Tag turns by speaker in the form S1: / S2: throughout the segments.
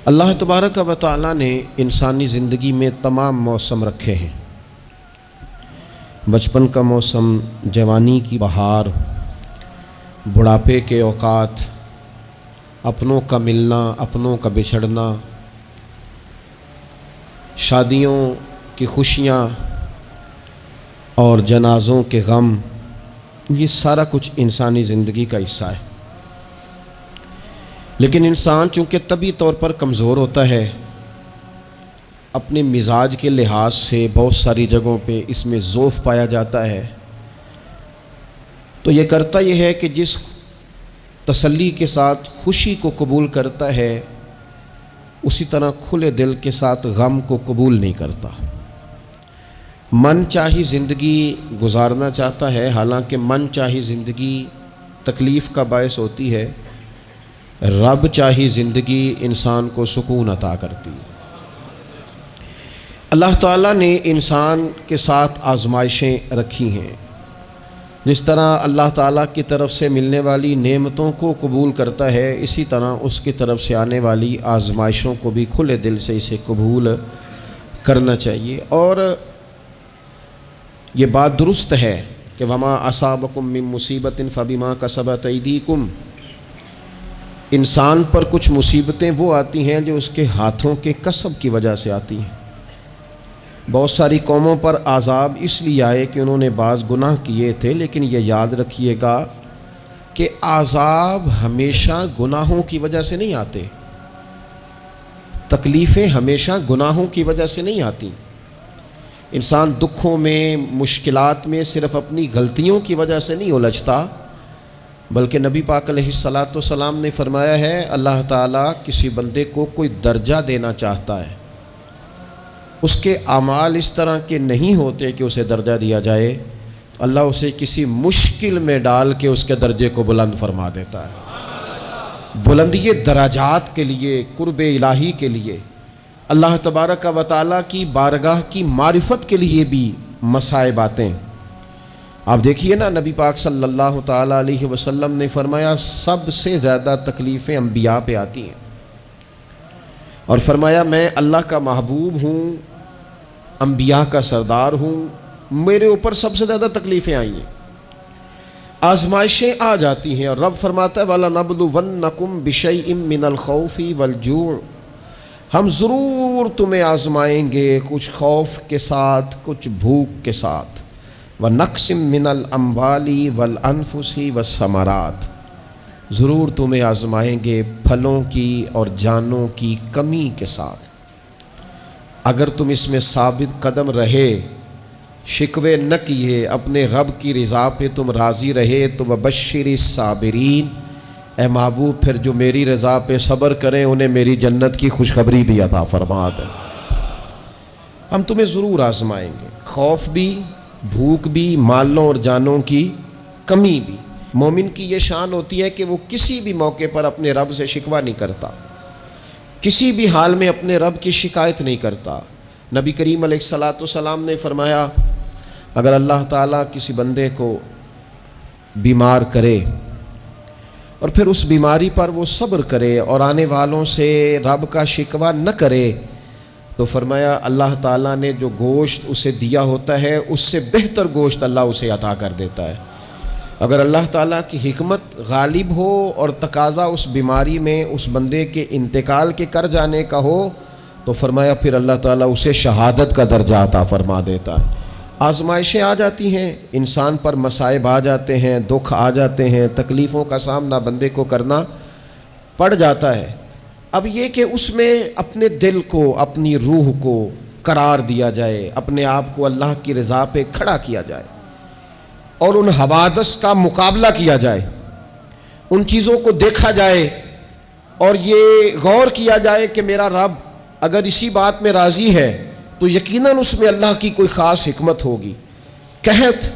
S1: اللہ تبارک و تعالیٰ نے انسانی زندگی میں تمام موسم رکھے ہیں۔ بچپن کا موسم، جوانی کی بہار، بڑھاپے کے اوقات، اپنوں کا ملنا، اپنوں کا بچھڑنا، شادیوں کی خوشیاں اور جنازوں کے غم، یہ سارا کچھ انسانی زندگی کا حصہ ہے۔ لیکن انسان چونکہ طبعی طور پر کمزور ہوتا ہے، اپنے مزاج کے لحاظ سے بہت ساری جگہوں پہ اس میں ضعف پایا جاتا ہے، تو یہ کرتا یہ ہے کہ جس تسلی کے ساتھ خوشی کو قبول کرتا ہے، اسی طرح کھلے دل کے ساتھ غم کو قبول نہیں کرتا۔ من چاہی زندگی گزارنا چاہتا ہے، حالانکہ من چاہی زندگی تکلیف کا باعث ہوتی ہے، رب چاہی زندگی انسان کو سکون عطا کرتی ہے۔ اللہ تعالیٰ نے انسان کے ساتھ آزمائشیں رکھی ہیں۔ جس طرح اللہ تعالیٰ کی طرف سے ملنے والی نعمتوں کو قبول کرتا ہے، اسی طرح اس کی طرف سے آنے والی آزمائشوں کو بھی کھلے دل سے اسے قبول کرنا چاہیے۔ اور یہ بات درست ہے کہ وما اصابکم من مصیبت فبما کسبت ایدیکم، انسان پر کچھ مصیبتیں وہ آتی ہیں جو اس کے ہاتھوں کے کسب کی وجہ سے آتی ہیں۔ بہت ساری قوموں پر عذاب اس لیے آئے کہ انہوں نے بعض گناہ کیے تھے، لیکن یہ یاد رکھیے گا کہ عذاب ہمیشہ گناہوں کی وجہ سے نہیں آتے، تکلیفیں ہمیشہ گناہوں کی وجہ سے نہیں آتی۔ انسان دکھوں میں، مشکلات میں صرف اپنی غلطیوں کی وجہ سے نہیں الجھتا، بلکہ نبی پاک علیہ الصلاۃ والسلام نے فرمایا ہے، اللہ تعالیٰ کسی بندے کو کوئی درجہ دینا چاہتا ہے، اس کے اعمال اس طرح کے نہیں ہوتے کہ اسے درجہ دیا جائے، اللہ اسے کسی مشکل میں ڈال کے اس کے درجے کو بلند فرما دیتا ہے۔ بلندی درجات کے لیے، قرب الہی کے لیے، اللہ تبارک و تعالیٰ کی بارگاہ کی معرفت کے لیے بھی مصائب آتے ہیں۔ آپ دیکھیے نا، نبی پاک صلی اللہ تعالیٰ علیہ وسلم نے فرمایا سب سے زیادہ تکلیفیں انبیاء پہ آتی ہیں، اور فرمایا میں اللہ کا محبوب ہوں، انبیاء کا سردار ہوں، میرے اوپر سب سے زیادہ تکلیفیں آئی ہیں، آزمائشیں آ جاتی ہیں۔ اور رب فرماتا ہے وَلَنَبْلُوَنَّكُمْ بِشَيْءٍ مِّنَ الْخَوْفِ وَالْجُوعِ، ہم ضرور تمہیں آزمائیں گے کچھ خوف کے ساتھ، کچھ بھوک کے ساتھ، وَنَقْصٍ مِّنَ الْأَمْوَالِ وَالْأَنفُسِ وَالثَّمَرَاتِ، ضرور تمہیں آزمائیں گے پھلوں کی اور جانوں کی کمی کے ساتھ۔ اگر تم اس میں ثابت قدم رہے، شکوے نہ کیے، اپنے رب کی رضا پہ تم راضی رہے، تو وَبَشِّرِ الصَّابِرِينَ، اے محبوب پھر جو میری رضا پہ صبر کریں انہیں میری جنت کی خوشخبری بھی عطا فرما دے۔ ہم تمہیں ضرور آزمائیں گے، خوف بھی، بھوک بھی، مالوں اور جانوں کی کمی بھی۔ مومن کی یہ شان ہوتی ہے کہ وہ کسی بھی موقع پر اپنے رب سے شکوہ نہیں کرتا، کسی بھی حال میں اپنے رب کی شکایت نہیں کرتا۔ نبی کریم علیہ الصلاۃ والسلام نے فرمایا، اگر اللہ تعالیٰ کسی بندے کو بیمار کرے اور پھر اس بیماری پر وہ صبر کرے اور آنے والوں سے رب کا شکوہ نہ کرے، تو فرمایا اللہ تعالیٰ نے جو گوشت اسے دیا ہوتا ہے اس سے بہتر گوشت اللہ اسے عطا کر دیتا ہے۔ اگر اللہ تعالیٰ کی حکمت غالب ہو اور تقاضا اس بیماری میں اس بندے کے انتقال کے کر جانے کا ہو، تو فرمایا پھر اللہ تعالیٰ اسے شہادت کا درجہ عطا فرما دیتا ہے۔ آزمائشیں آ جاتی ہیں، انسان پر مصائب آ جاتے ہیں، دکھ آ جاتے ہیں، تکلیفوں کا سامنا بندے کو کرنا پڑ جاتا ہے۔ اب یہ کہ اس میں اپنے دل کو، اپنی روح کو قرار دیا جائے، اپنے آپ کو اللہ کی رضا پہ کھڑا کیا جائے اور ان حوادث کا مقابلہ کیا جائے، ان چیزوں کو دیکھا جائے اور یہ غور کیا جائے کہ میرا رب اگر اسی بات میں راضی ہے تو یقیناً اس میں اللہ کی کوئی خاص حکمت ہوگی۔ قحط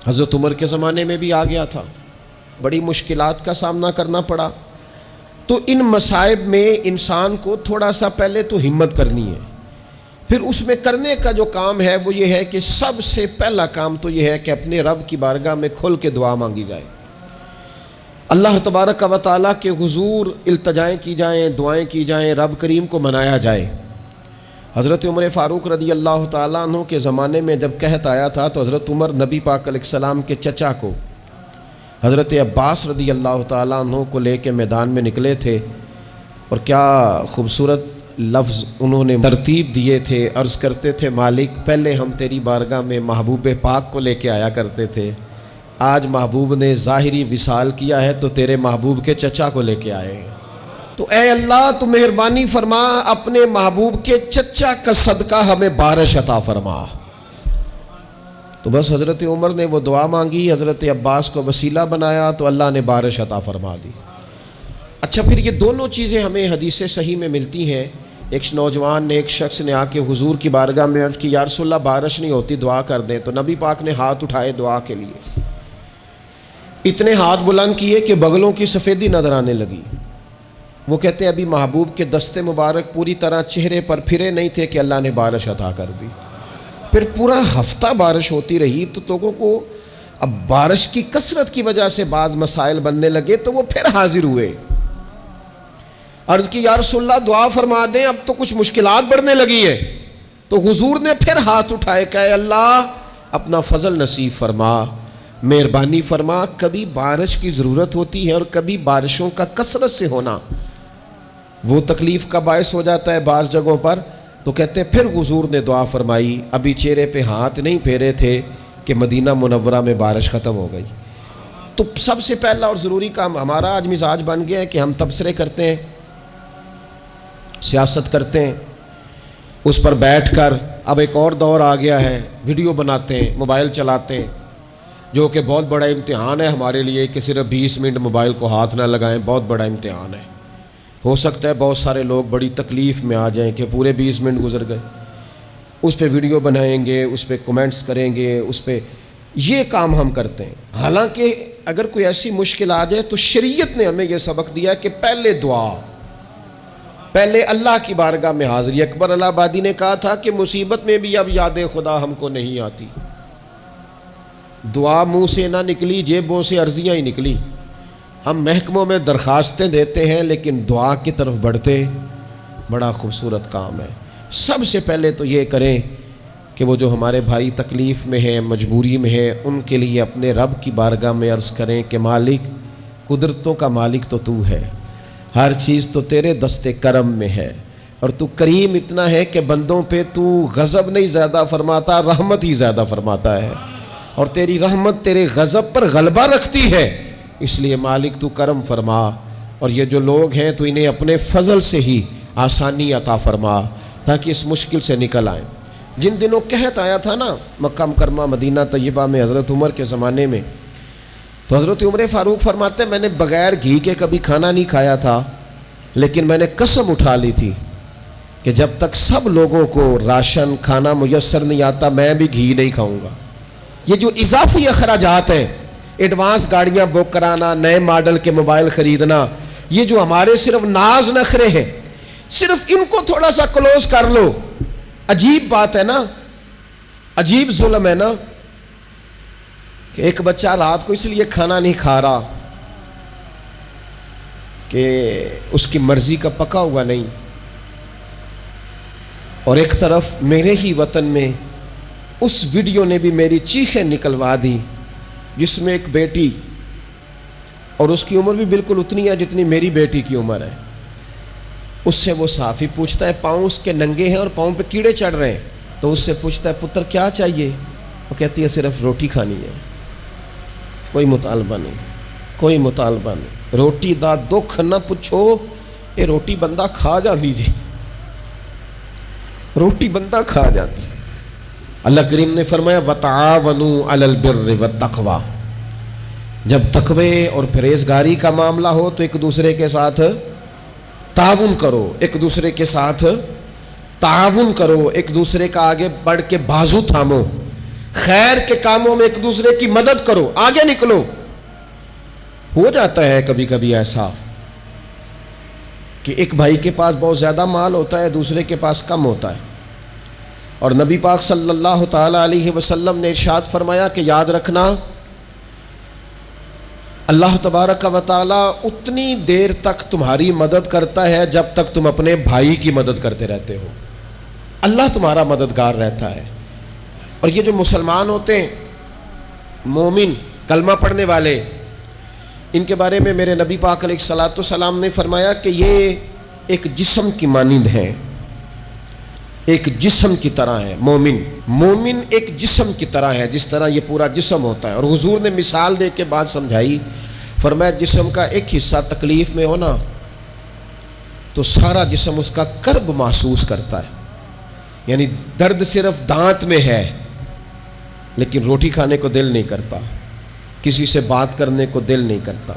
S1: حضرت عمر کے زمانے میں بھی آ گیا تھا، بڑی مشکلات کا سامنا کرنا پڑا۔ تو ان مصائب میں انسان کو تھوڑا سا پہلے تو ہمت کرنی ہے، پھر اس میں کرنے کا جو کام ہے وہ یہ ہے کہ سب سے پہلا کام تو یہ ہے کہ اپنے رب کی بارگاہ میں کھل کے دعا مانگی جائے۔ اللہ تبارک و تعالیٰ کے حضور التجائیں کی جائیں، دعائیں کی جائیں، رب کریم کو منایا جائے۔ حضرت عمر فاروق رضی اللہ تعالیٰ عنہ کے زمانے میں جب قحط آیا تھا تو حضرت عمر نبی پاک علیہ السلام کے چچا کو حضرت عباس رضی اللہ تعالیٰ عنہ کو لے کے میدان میں نکلے تھے، اور کیا خوبصورت لفظ انہوں نے ترتیب دیے تھے۔ عرض کرتے تھے مالک پہلے ہم تیری بارگاہ میں محبوب پاک کو لے کے آیا کرتے تھے، آج محبوب نے ظاہری وصال کیا ہے تو تیرے محبوب کے چچا کو لے کے آئے ہیں، تو اے اللہ تو مہربانی فرما اپنے محبوب کے چچا کا صدقہ ہمیں بارش عطا فرما۔ تو بس حضرت عمر نے وہ دعا مانگی، حضرت عباس کو وسیلہ بنایا تو اللہ نے بارش عطا فرما دی۔ اچھا، پھر یہ دونوں چیزیں ہمیں حدیث صحیح میں ملتی ہیں۔ ایک نوجوان نے، ایک شخص نے آ کے حضور کی بارگاہ میں عرض کی یا رسول اللہ بارش نہیں ہوتی، دعا کر دیں، تو نبی پاک نے ہاتھ اٹھائے دعا کے لیے، اتنے ہاتھ بلند کیے کہ بغلوں کی سفیدی نظر آنے لگی۔ وہ کہتے ہیں ابھی محبوب کے دستے مبارک پوری طرح چہرے پر پھرے نہیں تھے کہ اللہ نے بارش عطا کر دی۔ پھر پورا ہفتہ بارش ہوتی رہی تو لوگوں کو اب بارش کی کثرت کی وجہ سے بعض مسائل بننے لگے، تو وہ پھر حاضر ہوئے، عرض کی یا رسول اللہ دعا فرما دیں، اب تو کچھ مشکلات بڑھنے لگی ہے۔ تو حضور نے پھر ہاتھ اٹھائے کہ اے اللہ اپنا فضل نصیب فرما، مہربانی فرما۔ کبھی بارش کی ضرورت ہوتی ہے اور کبھی بارشوں کا کثرت سے ہونا وہ تکلیف کا باعث ہو جاتا ہے بعض جگہوں پر۔ تو کہتے ہیں پھر حضور نے دعا فرمائی، ابھی چہرے پہ ہاتھ نہیں پھیرے تھے کہ مدینہ منورہ میں بارش ختم ہو گئی۔ تو سب سے پہلا اور ضروری کام ہمارا آج مزاج بن گیا ہے کہ ہم تبصرے کرتے ہیں، سیاست کرتے ہیں، اس پر بیٹھ کر اب ایک اور دور آ گیا ہے، ویڈیو بناتے ہیں، موبائل چلاتے ہیں، جو کہ بہت بڑا امتحان ہے ہمارے لیے کہ صرف 20 منٹ موبائل کو ہاتھ نہ لگائیں، بہت بڑا امتحان ہے۔ ہو سکتا ہے بہت سارے لوگ بڑی تکلیف میں آ جائیں کہ پورے 20 منٹ گزر گئے، اس پہ ویڈیو بنائیں گے، اس پہ کومنٹس کریں گے، اس پہ یہ کام ہم کرتے ہیں۔ حالانکہ اگر کوئی ایسی مشکل آ جائے تو شریعت نے ہمیں یہ سبق دیا کہ پہلے دعا، پہلے اللہ کی بارگاہ میں حاضری۔ اکبر الہ آبادی نے کہا تھا کہ مصیبت میں بھی اب یاد خدا ہم کو نہیں آتی، دعا منہ سے نہ نکلی، جیبوں سے عرضیاں ہی نکلی۔ ہم محکموں میں درخواستیں دیتے ہیں لیکن دعا کی طرف بڑھتے بڑا خوبصورت کام ہے۔ سب سے پہلے تو یہ کریں کہ وہ جو ہمارے بھائی تکلیف میں ہیں، مجبوری میں ہیں، ان کے لیے اپنے رب کی بارگاہ میں عرض کریں کہ مالک، قدرتوں کا مالک تو تو ہے، ہر چیز تو تیرے دستے کرم میں ہے، اور تو کریم اتنا ہے کہ بندوں پہ تو غضب نہیں زیادہ فرماتا، رحمت ہی زیادہ فرماتا ہے، اور تیری رحمت تیرے غضب پر غلبہ رکھتی ہے، اس لیے مالک تو کرم فرما، اور یہ جو لوگ ہیں تو انہیں اپنے فضل سے ہی آسانی عطا فرما تاکہ اس مشکل سے نکل آئیں۔ جن دنوں قحط آیا تھا نا مکہ مکرمہ مدینہ طیبہ میں حضرت عمر کے زمانے میں، تو حضرت عمر فاروق فرماتے ہیں میں نے بغیر گھی کے کبھی کھانا نہیں کھایا تھا، لیکن میں نے قسم اٹھا لی تھی کہ جب تک سب لوگوں کو راشن کھانا میسر نہیں آتا میں بھی گھی نہیں کھاؤں گا۔ یہ جو اضافی اخراجات ہیں، ایڈوانس گاڑیاں بک کرانا، نئے ماڈل کے موبائل خریدنا، یہ جو ہمارے صرف ناز نخرے ہیں، صرف ان کو تھوڑا سا کلوز کر لو۔ عجیب بات ہے نا، عجیب ظلم ہے نا کہ ایک بچہ رات کو اس لیے کھانا نہیں کھا رہا کہ اس کی مرضی کا پکا ہوا نہیں، اور ایک طرف میرے ہی وطن میں اس ویڈیو نے بھی میری چیخیں نکلوا دی جس میں ایک بیٹی، اور اس کی عمر بھی بالکل اتنی ہے جتنی میری بیٹی کی عمر ہے، اس سے وہ صحافی پوچھتا ہے، پاؤں اس کے ننگے ہیں اور پاؤں پہ کیڑے چڑھ رہے ہیں، تو اس سے پوچھتا ہے پتر کیا چاہیے؟ وہ کہتی ہے صرف روٹی کھانی ہے، کوئی مطالبہ نہیں، کوئی مطالبہ نہیں، روٹی دا دکھ نہ پوچھو، یہ روٹی بندہ کھا جاندی جی، روٹی بندہ کھا جاتی۔ اللہ کریم نے فرمایا وَتَعَاوَنُوا عَلَى الْبِرِّ وَالتَّقْوَى، جب تقوی اور پرہیزگاری کا معاملہ ہو تو ایک دوسرے کے ساتھ تعاون کرو، ایک دوسرے کے ساتھ تعاون کرو، ایک دوسرے کا آگے بڑھ کے بازو تھامو، خیر کے کاموں میں ایک دوسرے کی مدد کرو، آگے نکلو۔ ہو جاتا ہے کبھی کبھی ایسا کہ ایک بھائی کے پاس بہت زیادہ مال ہوتا ہے، دوسرے کے پاس کم ہوتا ہے، اور نبی پاک صلی اللہ تعالیٰ علیہ وسلم نے ارشاد فرمایا کہ یاد رکھنا اللہ تبارک و تعالیٰ اتنی دیر تک تمہاری مدد کرتا ہے جب تک تم اپنے بھائی کی مدد کرتے رہتے ہو. اللہ تمہارا مددگار رہتا ہے. اور یہ جو مسلمان ہوتے ہیں، مومن، کلمہ پڑھنے والے، ان کے بارے میں میرے نبی پاک علیہ الصلوۃ والسلام نے فرمایا کہ یہ ایک جسم کی مانند ہیں، ایک جسم کی طرح ہے. مومن ایک جسم کی طرح ہے، جس طرح یہ پورا جسم ہوتا ہے. اور حضور نے مثال دے کے بات سمجھائی، فرمایا جسم کا ایک حصہ تکلیف میں ہونا تو سارا جسم اس کا کرب محسوس کرتا ہے. یعنی درد صرف دانت میں ہے لیکن روٹی کھانے کو دل نہیں کرتا، کسی سے بات کرنے کو دل نہیں کرتا،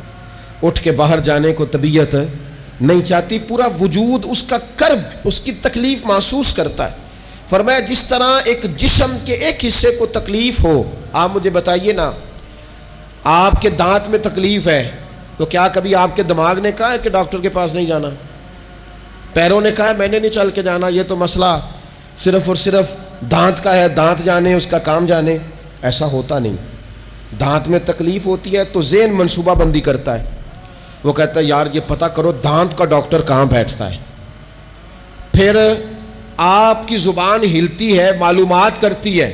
S1: اٹھ کے باہر جانے کو طبیعت نہیں چاہتی، پورا وجود اس کا کرب، اس کی تکلیف محسوس کرتا ہے. فرمایا جس طرح ایک جسم کے ایک حصے کو تکلیف ہو. آپ مجھے بتائیے نا، آپ کے دانت میں تکلیف ہے تو کیا کبھی آپ کے دماغ نے کہا ہے کہ ڈاکٹر کے پاس نہیں جانا؟ پیروں نے کہا ہے میں نے نہیں چل کے جانا، یہ تو مسئلہ صرف اور صرف دانت کا ہے، دانت جانے، اس کا کام جانے؟ ایسا ہوتا نہیں. دانت میں تکلیف ہوتی ہے تو ذہن منصوبہ بندی کرتا ہے، وہ کہتا ہے یار یہ پتہ کرو دانت کا ڈاکٹر کہاں بیٹھتا ہے. پھر آپ کی زبان ہلتی ہے، معلومات کرتی ہے،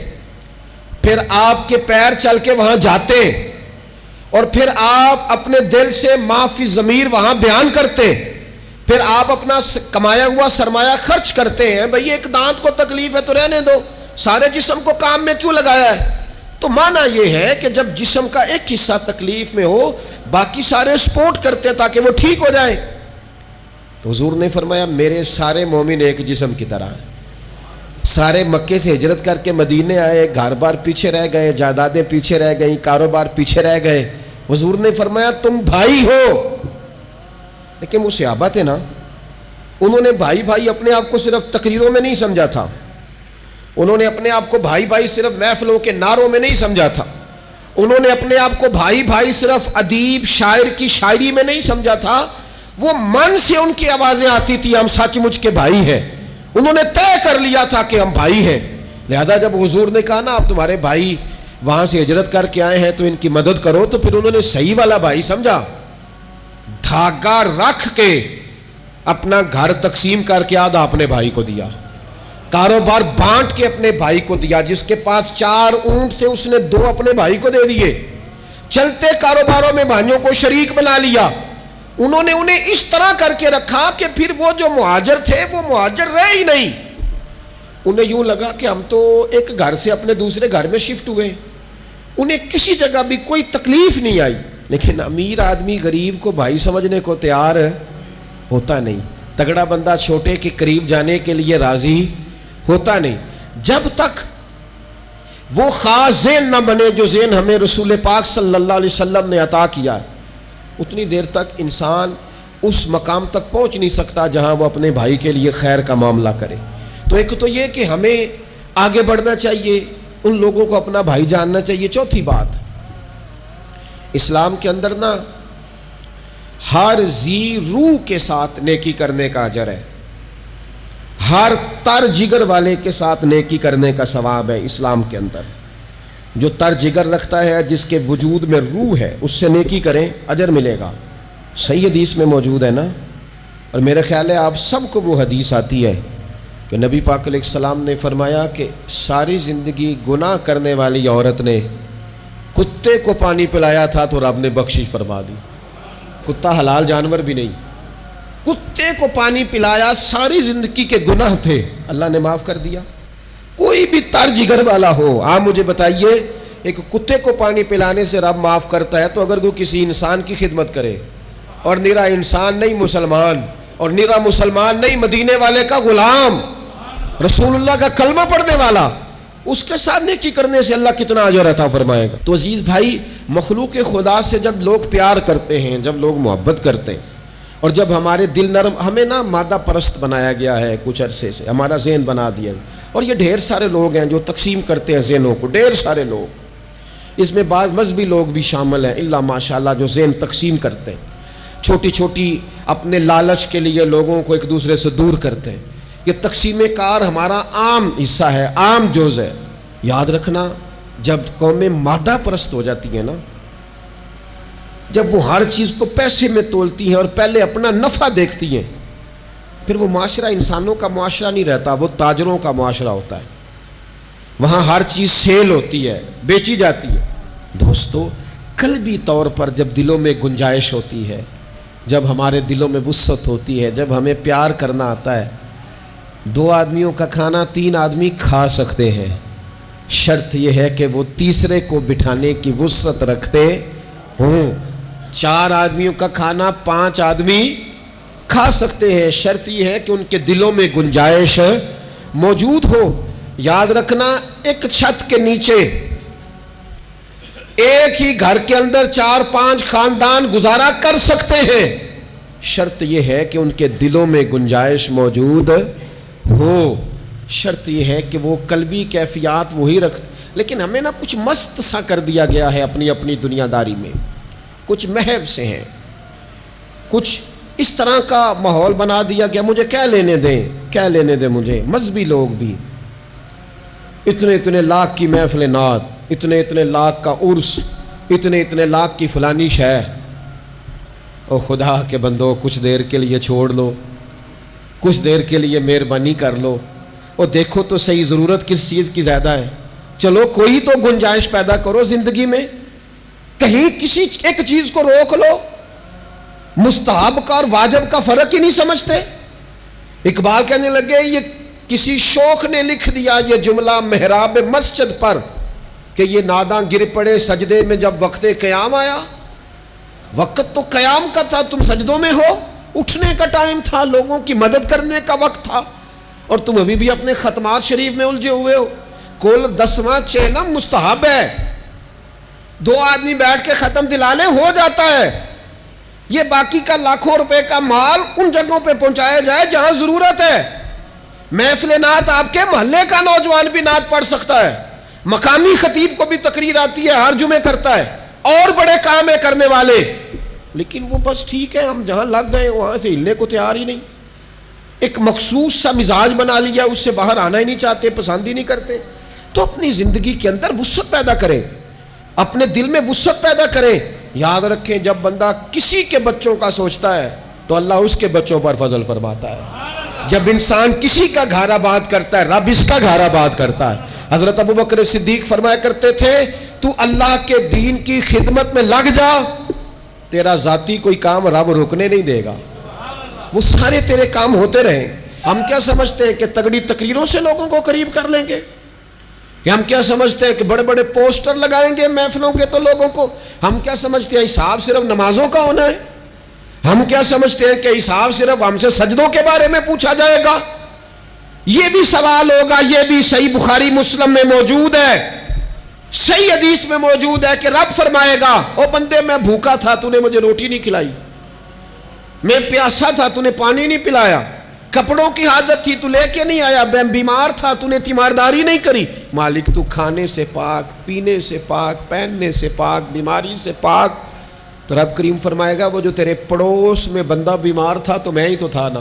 S1: پھر آپ کے پیر چل کے وہاں جاتے، اور پھر آپ اپنے دل سے ما فی ضمیر وہاں بیان کرتے، پھر آپ اپنا کمایا ہوا سرمایہ خرچ کرتے ہیں. بھئی ایک دانت کو تکلیف ہے تو رہنے دو، سارے جسم کو کام میں کیوں لگایا ہے؟ تو معنی یہ ہے کہ جب جسم کا ایک حصہ تکلیف میں ہو، باقی سارے سپورٹ کرتے ہیں تاکہ وہ ٹھیک ہو جائیں. تو حضور نے فرمایا میرے سارے مومن ایک جسم کی طرح ہیں. سارے مکے سے ہجرت کر کے مدینے آئے، گھر بار پیچھے رہ گئے، جائیدادیں پیچھے رہ گئیں، کاروبار پیچھے رہ گئے. حضور نے فرمایا تم بھائی ہو. لیکن وہ صحابہ تھے نا، انہوں نے بھائی بھائی اپنے آپ کو صرف تقریروں میں نہیں سمجھا تھا، انہوں نے اپنے آپ کو بھائی بھائی صرف محفلوں کے نعروں میں نہیں سمجھا تھا، انہوں نے اپنے آپ کو بھائی بھائی صرف ادیب شاعر کی شاعری میں نہیں سمجھا تھا. وہ من سے ان کی آوازیں آتی تھی ہم سچ مچ کے بھائی ہیں. انہوں نے طے کر لیا تھا کہ ہم بھائی ہیں. لہذا جب حضور نے کہا نا آپ تمہارے بھائی وہاں سے ہجرت کر کے آئے ہیں تو ان کی مدد کرو، تو پھر انہوں نے صحیح والا بھائی سمجھا. دھاگا رکھ کے اپنا گھر تقسیم کر کے آدھا اپنے بھائی کو دیا، کاروبار بانٹ کے اپنے بھائی کو دیا. جس کے پاس 4 اونٹ تھے اس نے 2 اپنے بھائی کو دے دیے. چلتے کاروباروں میں بھائیوں کو شریک بنا لیا. انہوں نے انہیں اس طرح کر کے رکھا کہ پھر وہ جو مہاجر تھے وہ مہاجر رہے ہی نہیں. انہیں یوں لگا کہ ہم تو ایک گھر سے اپنے دوسرے گھر میں شفٹ ہوئے. انہیں کسی جگہ بھی کوئی تکلیف نہیں آئی. لیکن امیر آدمی غریب کو بھائی سمجھنے کو تیار ہوتا نہیں. تگڑا بندہ چھوٹے کے قریب جانے کے لیے راضی ہوتا نہیں. جب تک وہ خاص ذہن نہ بنے جو ذہن ہمیں رسول پاک صلی اللہ علیہ وسلم نے عطا کیا ہے، اتنی دیر تک انسان اس مقام تک پہنچ نہیں سکتا جہاں وہ اپنے بھائی کے لیے خیر کا معاملہ کرے. تو ایک تو یہ کہ ہمیں آگے بڑھنا چاہیے، ان لوگوں کو اپنا بھائی جاننا چاہیے. چوتھی بات، اسلام کے اندر نا ہر ذی روح کے ساتھ نیکی کرنے کا اجر ہے، ہر تر جگر والے کے ساتھ نیکی کرنے کا ثواب ہے. اسلام کے اندر جو تر جگر رکھتا ہے، جس کے وجود میں روح ہے، اس سے نیکی کریں اجر ملے گا. صحیح حدیث میں موجود ہے نا. اور میرا خیال ہے آپ سب کو وہ حدیث آتی ہے کہ نبی پاک علیہ السلام نے فرمایا کہ ساری زندگی گناہ کرنے والی عورت نے کتے کو پانی پلایا تھا تو رب نے بخشش فرما دی. کتا حلال جانور بھی نہیں، کتے کو پانی پلایا، ساری زندگی کے گناہ تھے، اللہ نے معاف کر دیا. کوئی بھی تر جگر والا ہو، آپ مجھے بتائیے ایک کتے کو پانی پلانے سے رب معاف کرتا ہے، تو اگر کوئی کسی انسان کی خدمت کرے، اور نرا انسان نہیں مسلمان، اور نرا مسلمان نہیں مدینے والے کا غلام، رسول اللہ کا کلمہ پڑھنے والا، اس کے ساتھ نیکی کرنے سے اللہ کتنا اجر عطا فرمائے گا. تو عزیز بھائی، مخلوق خدا سے جب لوگ پیار کرتے ہیں، جب لوگ محبت کرتے ہیں، اور جب ہمارے دل نرم، ہمیں نا مادہ پرست بنایا گیا ہے کچھ عرصے سے، ہمارا ذہن بنا دیا ہے. اور یہ ڈھیر سارے لوگ ہیں جو تقسیم کرتے ہیں ذہنوں کو، ڈھیر سارے لوگ، اس میں بعض مذہبی لوگ بھی شامل ہیں الا ماشاءاللہ، جو ذہن تقسیم کرتے ہیں، چھوٹی چھوٹی اپنے لالچ کے لیے لوگوں کو ایک دوسرے سے دور کرتے ہیں. یہ تقسیم کار ہمارا عام حصہ ہے، عام جز ہے. یاد رکھنا، جب قومیں مادہ پرست ہو جاتی ہیں نا، جب وہ ہر چیز کو پیسے میں تولتی ہیں اور پہلے اپنا نفع دیکھتی ہیں، پھر وہ معاشرہ انسانوں کا معاشرہ نہیں رہتا، وہ تاجروں کا معاشرہ ہوتا ہے۔ وہاں ہر چیز سیل ہوتی ہے، بیچی جاتی ہے۔ دوستو، قلبی طور پر جب دلوں میں گنجائش ہوتی ہے، جب ہمارے دلوں میں وسعت ہوتی ہے، جب ہمیں پیار کرنا آتا ہے، 2 آدمیوں کا کھانا 3 آدمی کھا سکتے ہیں، شرط یہ ہے کہ وہ تیسرے کو بٹھانے کی وسعت رکھتے ہوں۔ 4 آدمیوں کا کھانا 5 آدمی کھا سکتے ہیں، شرط یہ ہے کہ ان کے دلوں میں گنجائش موجود ہو۔ یاد رکھنا، ایک چھت کے نیچے ایک ہی گھر کے اندر 4-5 خاندان گزارا کر سکتے ہیں، شرط یہ ہے کہ ان کے دلوں میں گنجائش موجود ہو، شرط یہ ہے کہ وہ قلبی کیفیات وہی رکھتے۔ لیکن ہمیں نہ کچھ مست سا کر دیا گیا ہے اپنی اپنی دنیا داری میں، کچھ محو سے ہیں، کچھ اس طرح کا ماحول بنا دیا گیا، مجھے کیا لینے دیں مجھے، مذہبی لوگ بھی اتنے لاکھ کی محفل نعت، اتنے لاکھ کا عرس، اتنے لاکھ کی فلانی شے۔ او خدا کے بندو، کچھ دیر کے لیے چھوڑ لو، کچھ دیر کے لیے مہربانی کر لو، اور دیکھو تو صحیح ضرورت کس چیز کی زیادہ ہے۔ چلو کوئی تو گنجائش پیدا کرو زندگی میں، کہیں کسی ایک چیز کو روک لو۔ مستحب کا اور واجب کا فرق ہی نہیں سمجھتے۔ اقبال کہنے لگے، یہ کسی شوخ نے لکھ دیا یہ جملہ محراب مسجد پر کہ یہ ناداں گر پڑے سجدے میں جب وقت قیام آیا۔ وقت تو قیام کا تھا، تم سجدوں میں ہو، اٹھنے کا ٹائم تھا، لوگوں کی مدد کرنے کا وقت تھا، اور تم ابھی بھی اپنے ختمات شریف میں الجھے ہوئے ہو۔ کل 10واں چہلم مستحب ہے، 2 آدمی بیٹھ کے ختم دلا لیں، ہو جاتا ہے۔ یہ باقی کا لاکھوں روپے کا مال ان جگہوں پہ پہنچایا جائے جہاں ضرورت ہے۔ محفل نعت آپ کے محلے کا نوجوان بھی نعت پڑھ سکتا ہے، مقامی خطیب کو بھی تقریر آتی ہے، ہر جمعے کرتا ہے، اور بڑے کام ہے کرنے والے، لیکن وہ بس ٹھیک ہے، ہم جہاں لگ گئے وہاں سے ہلنے کو تیار ہی نہیں، ایک مخصوص سا مزاج بنا لیا، اس سے باہر آنا ہی نہیں چاہتے، پسند ہی نہیں کرتے۔ تو اپنی زندگی کے اندر وسعت پیدا کریں، اپنے دل میں وسعت پیدا کریں۔ یاد رکھیں، جب بندہ کسی کے بچوں کا سوچتا ہے تو اللہ اس کے بچوں پر فضل فرماتا ہے۔ جب انسان کسی کا گھر آباد کرتا ہے، رب اس کا گھر آباد کرتا ہے۔ حضرت ابوبکر صدیق فرمایا کرتے تھے، تو اللہ کے دین کی خدمت میں لگ جا، تیرا ذاتی کوئی کام رب روکنے نہیں دے گا، وہ سارے تیرے کام ہوتے رہیں۔ ہم کیا سمجھتے ہیں کہ تگڑی تقریروں سے لوگوں کو قریب کر لیں گے؟ یا ہم کیا سمجھتے ہیں کہ بڑے بڑے پوسٹر لگائیں گے محفلوں کے تو لوگوں کو؟ ہم کیا سمجھتے ہیں حساب صرف نمازوں کا ہونا ہے؟ ہم کیا سمجھتے ہیں کہ حساب صرف ہم سے سجدوں کے بارے میں پوچھا جائے گا؟ یہ بھی سوال ہوگا، یہ بھی صحیح بخاری مسلم میں موجود ہے، صحیح حدیث میں موجود ہے کہ رب فرمائے گا، او بندے میں بھوکا تھا تو نے مجھے روٹی نہیں کھلائی، میں پیاسا تھا تو نے پانی نہیں پلایا، کپڑوں کی حاجت تھی تو لے کے نہیں آیا، میں بیمار تھا تو نے تیمارداری نہیں کری۔ مالک تو کھانے سے پاک، پینے سے پاک، پہننے سے پاک، بیماری سے پاک۔ تو رب کریم فرمائے گا، وہ جو تیرے پڑوس میں بندہ بیمار تھا تو میں ہی تو تھا نا،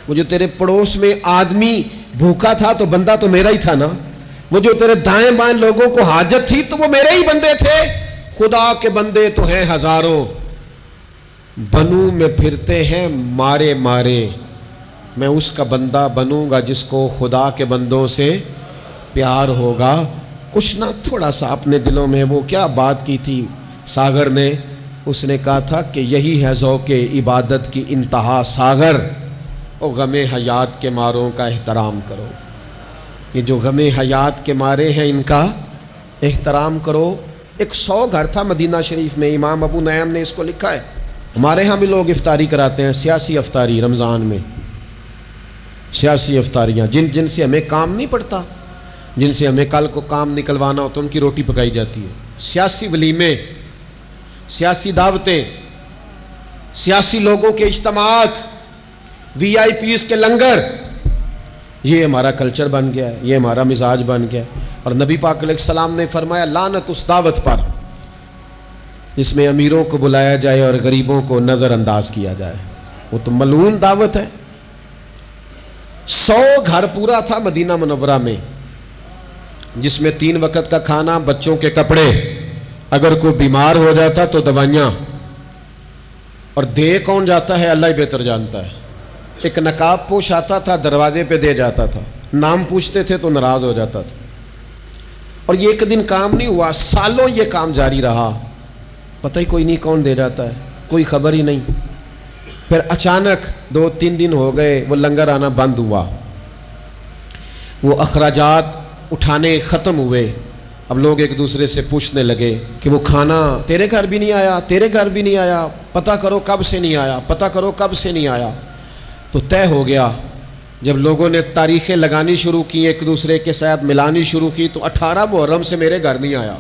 S1: وہ جو تیرے پڑوس میں آدمی بھوکا تھا تو بندہ تو میرا ہی تھا نا، وہ جو تیرے دائیں بائیں لوگوں کو حاجت تھی تو وہ میرے ہی بندے تھے۔ خدا کے بندے تو ہیں ہزاروں، بنوں میں پھرتے ہیں مارے مارے، میں اس کا بندہ بنوں گا جس کو خدا کے بندوں سے پیار ہوگا۔ کچھ نہ تھوڑا سا اپنے دلوں میں وہ کیا بات کی تھی ساگر نے، اس نے کہا تھا کہ یہی ہے ذوق عبادت کی انتہا ساگر، اور غم حیات کے ماروں کا احترام کرو۔ یہ جو غم حیات کے مارے ہیں ان کا احترام کرو۔ 100 گھر تھا مدینہ شریف میں، امام ابو نعیم نے اس کو لکھا ہے۔ ہمارے ہاں بھی لوگ افطاری کراتے ہیں، سیاسی افطاری رمضان میں، سیاسی افطاریاں جن سے ہمیں کام نہیں پڑتا، جن سے ہمیں کل کو کام نکلوانا ہو تو ان کی روٹی پکائی جاتی ہے۔ سیاسی ولیمے، سیاسی دعوتیں، سیاسی لوگوں کے اجتماعات، وی آئی پیز کے لنگر، یہ ہمارا کلچر بن گیا ہے، یہ ہمارا مزاج بن گیا ہے۔ اور نبی پاک علیہ السلام نے فرمایا، لعنت اس دعوت پر جس میں امیروں کو بلایا جائے اور غریبوں کو نظر انداز کیا جائے، وہ تو ملعون دعوت ہے۔ 100 گھر پورا تھا مدینہ منورہ میں، جس میں 3 وقت کا کھانا، بچوں کے کپڑے، اگر کوئی بیمار ہو جاتا تو دوائیاں، اور دے کون جاتا ہے اللہ ہی بہتر جانتا ہے۔ ایک نقاب پوش آتا تھا، دروازے پہ دے جاتا تھا، نام پوچھتے تھے تو ناراض ہو جاتا تھا، اور یہ ایک دن کام نہیں ہوا، سالوں یہ کام جاری رہا، پتہ ہی کوئی نہیں کون دے جاتا ہے، کوئی خبر ہی نہیں۔ پھر اچانک 2-3 دن ہو گئے، وہ لنگر آنا بند ہوا، وہ اخراجات اٹھانے ختم ہوئے۔ اب لوگ ایک دوسرے سے پوچھنے لگے کہ وہ کھانا تیرے گھر بھی نہیں آیا، تیرے گھر بھی نہیں آیا، پتہ کرو کب سے نہیں آیا، پتہ کرو کب سے نہیں آیا۔ تو طے ہو گیا، جب لوگوں نے تاریخیں لگانی شروع کی، ایک دوسرے کے ساتھ ملانی شروع کی، تو 18 محرم سے میرے گھر نہیں آیا،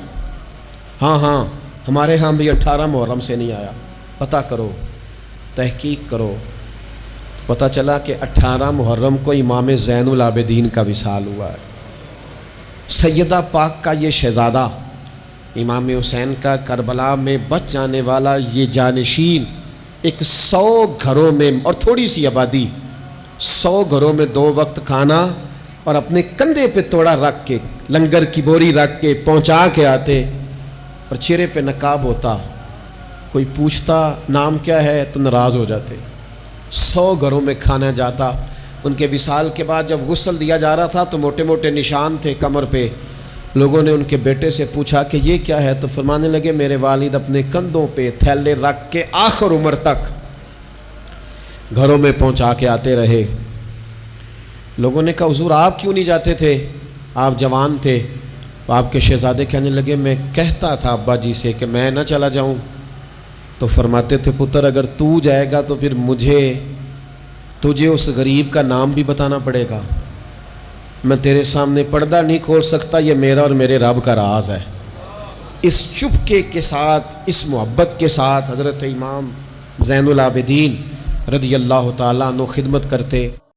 S1: ہاں ہمارے ہاں بھی 18 محرم سے نہیں آیا، پتہ کرو، تحقیق کرو۔ پتہ چلا کہ 18 محرم کو امام زین العابدین کا وصال ہوا ہے۔ سیدہ پاک کا یہ شہزادہ، امام حسین کا کربلا میں بچ جانے والا یہ جانشین، ایک 100 گھروں میں، اور تھوڑی سی آبادی، 100 گھروں میں 2 وقت کھانا، اور اپنے کندھے پہ توڑا رکھ کے، لنگر کی بوری رکھ کے پہنچا کے آتے، اور چہرے پہ نقاب ہوتا، کوئی پوچھتا نام کیا ہے تو ناراض ہو جاتے۔ 100 گھروں میں کھانا جاتا۔ ان کے وصال کے بعد جب غسل دیا جا رہا تھا تو موٹے موٹے نشان تھے کمر پہ۔ لوگوں نے ان کے بیٹے سے پوچھا کہ یہ کیا ہے، تو فرمانے لگے میرے والد اپنے کندھوں پہ تھیلے رکھ کے آخر عمر تک گھروں میں پہنچا کے آتے رہے۔ لوگوں نے کہا حضور آپ کیوں نہیں جاتے تھے، آپ جوان تھے۔ آپ کے شہزادے کہنے لگے میں کہتا تھا ابا جی سے کہ میں نہ چلا جاؤں، تو فرماتے تھے پتر اگر تو جائے گا تو پھر تجھے اس غریب کا نام بھی بتانا پڑے گا، میں تیرے سامنے پردہ نہیں کھول سکتا، یہ میرا اور میرے رب کا راز ہے۔ اس چپکے کے ساتھ، اس محبت کے ساتھ حضرت امام زین العابدین رضی اللہ تعالیٰ عنہ خدمت کرتے۔